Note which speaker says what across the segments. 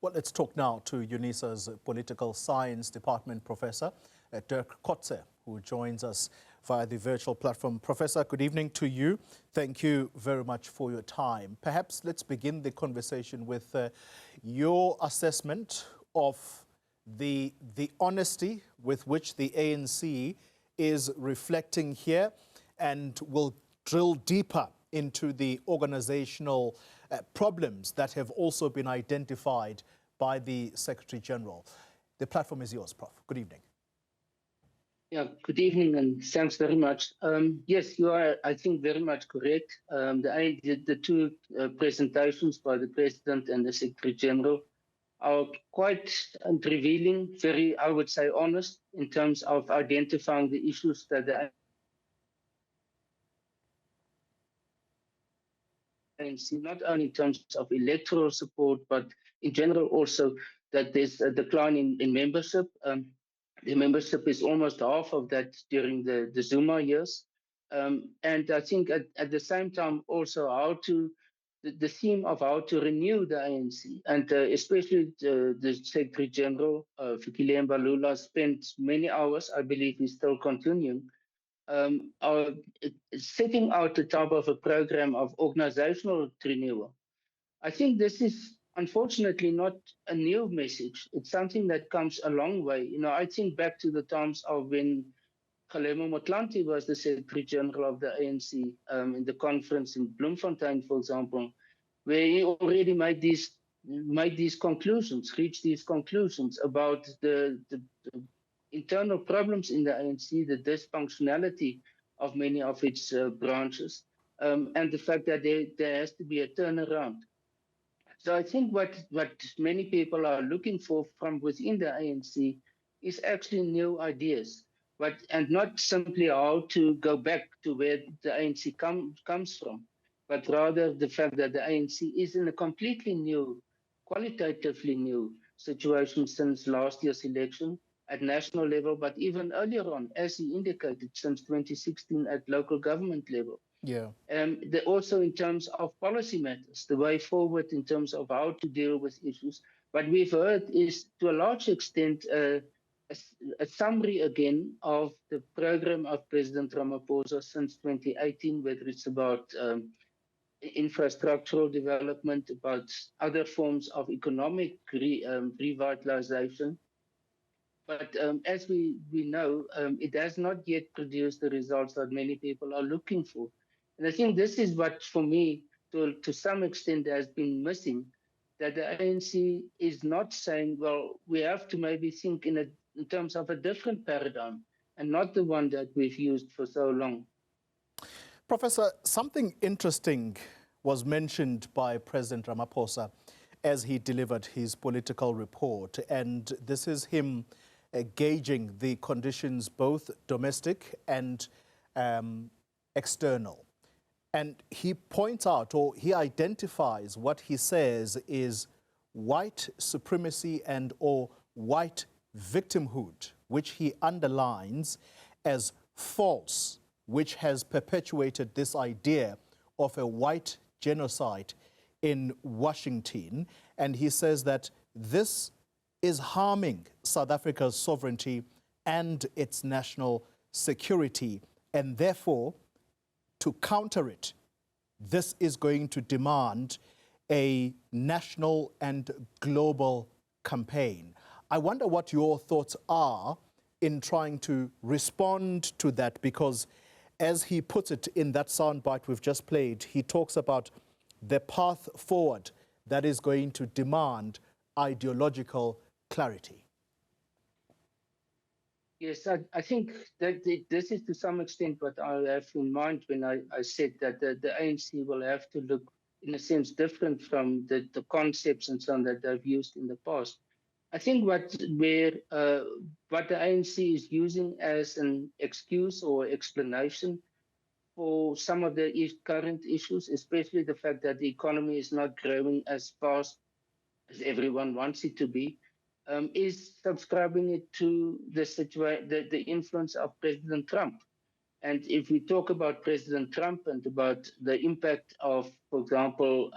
Speaker 1: Well, let's talk now to Unisa's Political Science Department Professor, Dirk Kotzé, who joins us via the virtual platform. Professor, good evening to you. Thank you very much for your time. Perhaps let's begin the conversation with your assessment of the honesty with which the ANC is reflecting here, and we'll drill deeper into the organizational problems that have also been identified by the Secretary General. The platform is yours, Prof. Good evening.
Speaker 2: Yeah, good evening and thanks very much. Yes, you are, I think, very much correct. The two presentations by the President and the Secretary General are quite revealing, very, I would say, honest in terms of identifying the issues that the ANC, not only in terms of electoral support, but in general also that there's a decline in membership. The membership is almost half of that during the Zuma years. And I think at the same time also the theme of how to renew the ANC, and especially the Secretary General, Fikile Mbalula, spent many hours, I believe he's still continuing, are setting out the type of a program of organizational renewal. I think this is unfortunately not a new message. It's something that comes a long way. You know, I think back to the times of when Kgalema Motlanthe was the Secretary General of the ANC in the conference in Bloemfontein, for example, where he already made these conclusions, reached these conclusions about the internal problems in the ANC, the dysfunctionality of many of its branches, and the fact that there has to be a turnaround. So I think what many people are looking for from within the ANC is actually new ideas, and not simply how to go back to where the ANC comes from, but rather the fact that the ANC is in a completely new, qualitatively new situation since last year's election at national level, but even earlier on, as he indicated, since 2016 at local government level.
Speaker 1: Yeah.
Speaker 2: Also in terms of policy matters, the way forward in terms of how to deal with issues. What we've heard is, to a large extent, a summary again of the program of President Ramaphosa since 2018, whether it's about infrastructural development, about other forms of economic revitalization. But as we know, it has not yet produced the results that many people are looking for. And I think this is what, for me, to some extent, has been missing, that the ANC is not saying, well, we have to maybe think in terms of a different paradigm and not the one that we've used for so long.
Speaker 1: Professor, something interesting was mentioned by President Ramaphosa as he delivered his political report, and this is him gauging the conditions, both domestic and external. And he points out, or he identifies, what he says is white supremacy and or white victimhood, which he underlines as false, which has perpetuated this idea of a white genocide in Washington. And he says that this is harming South Africa's sovereignty and its national security, and therefore, to counter it, this is going to demand a national and global campaign. I wonder what your thoughts are in trying to respond to that, because as he puts it in that soundbite we've just played, he talks about the path forward that is going to demand ideological clarity.
Speaker 2: Yes, I think that this is to some extent what I have in mind when I said that the ANC will have to look, in a sense, different from the concepts and so on that they've used in the past. I think what the ANC is using as an excuse or explanation for some of the current issues, especially the fact that the economy is not growing as fast as everyone wants it to be, is subscribing it to the influence of President Trump. And if we talk about President Trump and about the impact of, for example,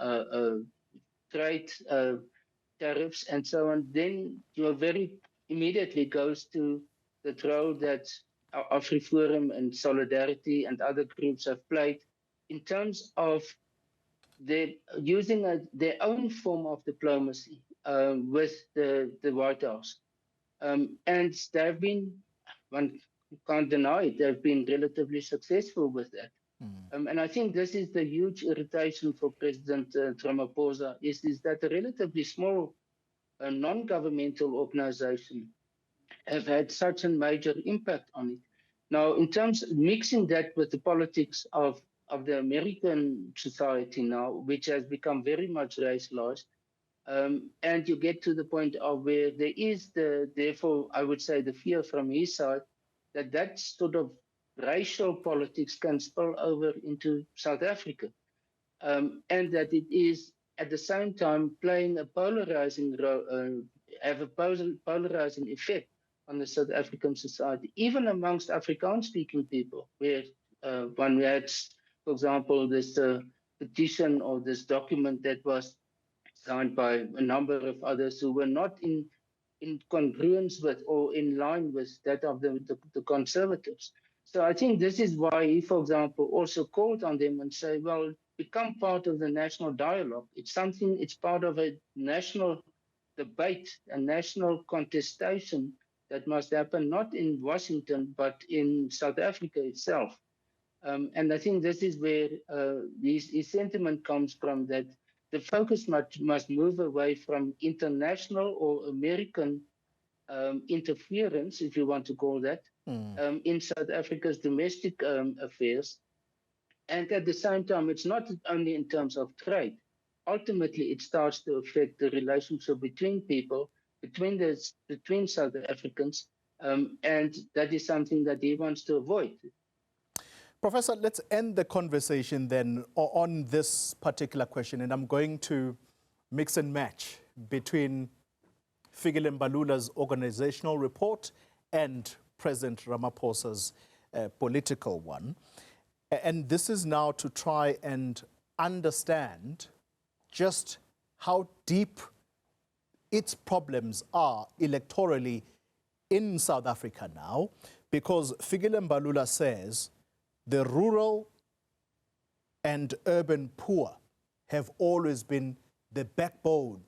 Speaker 2: trade tariffs and so on, then you very immediately goes to the role that AfriForum and Solidarity and other groups have played in terms of their using their own form of diplomacy with the White House. And they've been, one can't deny it, they've been relatively successful with that. And I think this is the huge irritation for President Ramaphosa, is that a relatively small non-governmental organization have had such a major impact on it. Now, in terms of mixing that with the politics of the American society now, which has become very much racialized, and you get to the point of where there is therefore, I would say, the fear from his side that sort of racial politics can spill over into South Africa, and that it is at the same time playing a polarizing role, have a polarizing effect on the South African society, even amongst Afrikaans-speaking people, where one had, for example, this petition or this document that was signed by a number of others who were not in congruence with or in line with that of the conservatives. So I think this is why he, for example, also called on them and say, well, become part of the national dialogue. It's something, it's part of a national debate, a national contestation that must happen not in Washington, but in South Africa itself. And I think this is where his sentiment comes from, that the focus must move away from international or American interference, if you want to call that, in South Africa's domestic affairs. And at the same time, it's not only in terms of trade. Ultimately, it starts to affect the relationship between people, between South Africans, and that is something that he wants to avoid.
Speaker 1: Professor, let's end the conversation then on this particular question, and I'm going to mix and match between Fikile Mbalula's organizational report and President Ramaphosa's political one. And this is now to try and understand just how deep its problems are electorally in South Africa now, because Fikile Mbalula says the rural and urban poor have always been the backbone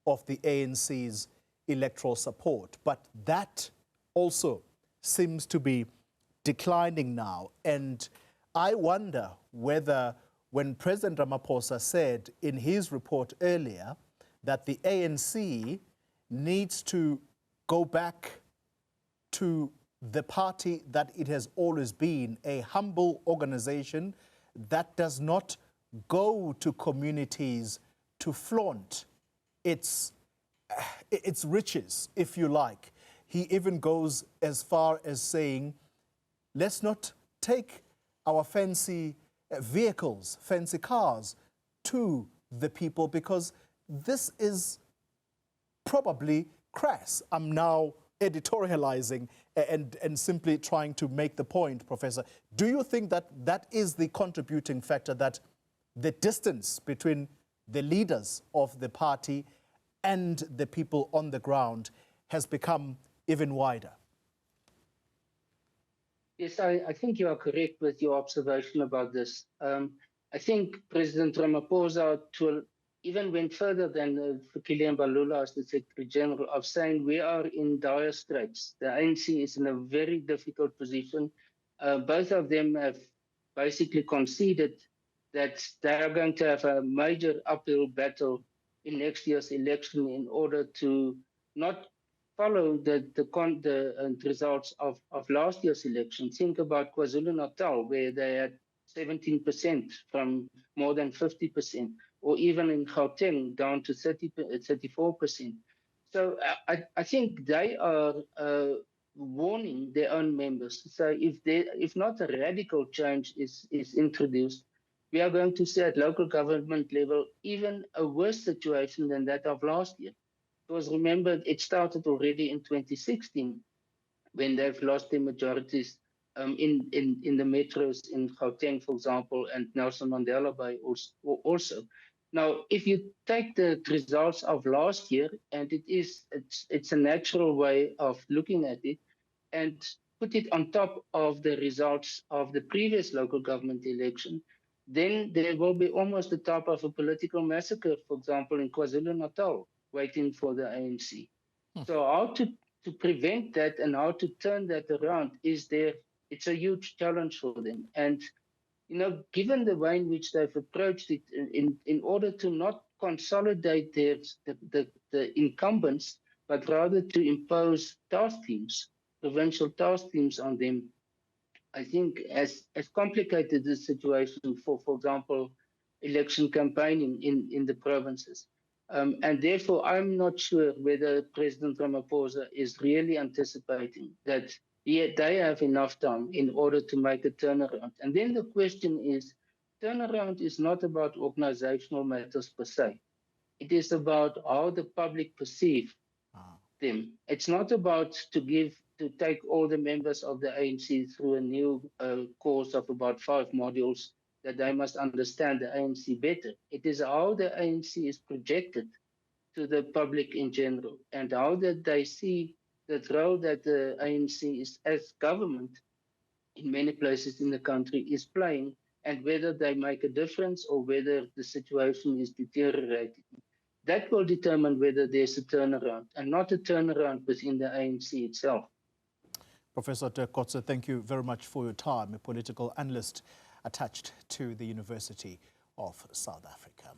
Speaker 1: of the ANC's electoral support. But that also seems to be declining now. And I wonder whether when President Ramaphosa said in his report earlier that the ANC needs to go back to the party that it has always been, a humble organization that does not go to communities to flaunt its riches, if you like. He even goes as far as saying, let's not take our fancy vehicles, fancy cars to the people, because this is probably crass. I'm now editorializing and simply trying to make the point, Professor. Do you think that that is the contributing factor, that the distance between the leaders of the party and the people on the ground has become even wider?
Speaker 2: Yes, I think you are correct with your observation about this. I think President Ramaphosa even went further than Fikile Mbalula as the Secretary General of saying we are in dire straits. The ANC is in a very difficult position. Both of them have basically conceded that they are going to have a major uphill battle in next year's election in order to not follow the results of last year's election. Think about KwaZulu-Natal, where they had 17% from more than 50%, or even in Gauteng down to 34%. So I think they are warning their own members. So if not a radical change is introduced, we are going to see at local government level even a worse situation than that of last year. Because remember, it started already in 2016 when they've lost their majorities in the metros in Gauteng, for example, and Nelson Mandela Bay also. Now, if you take the results of last year, and it's a natural way of looking at it, and put it on top of the results of the previous local government election, then there will be almost the type of a political massacre, for example, in KwaZulu-Natal, waiting for the ANC. So how to prevent that and how to turn that around it's a huge challenge for them. And given the way in which they've approached it, in order to not consolidate the incumbents, but rather to impose task teams, provincial task teams on them, I think as complicated the situation for example, election campaigning in the provinces. And therefore, I'm not sure whether President Ramaphosa is really anticipating that they have enough time in order to make a turnaround. And then the question is, turnaround is not about organizational matters per se. It is about how the public perceive them. It's not about to take all the members of the ANC through a new course of about 5 modules that they must understand the ANC better. It is how the ANC is projected to the public in general and how that they see the role that the ANC is as government in many places in the country is playing, and whether they make a difference or whether the situation is deteriorating. That will determine whether there's a turnaround, and not a turnaround within the ANC itself.
Speaker 1: Professor Dirk Kotzé, thank you very much for your time, a political analyst attached to the University of South Africa.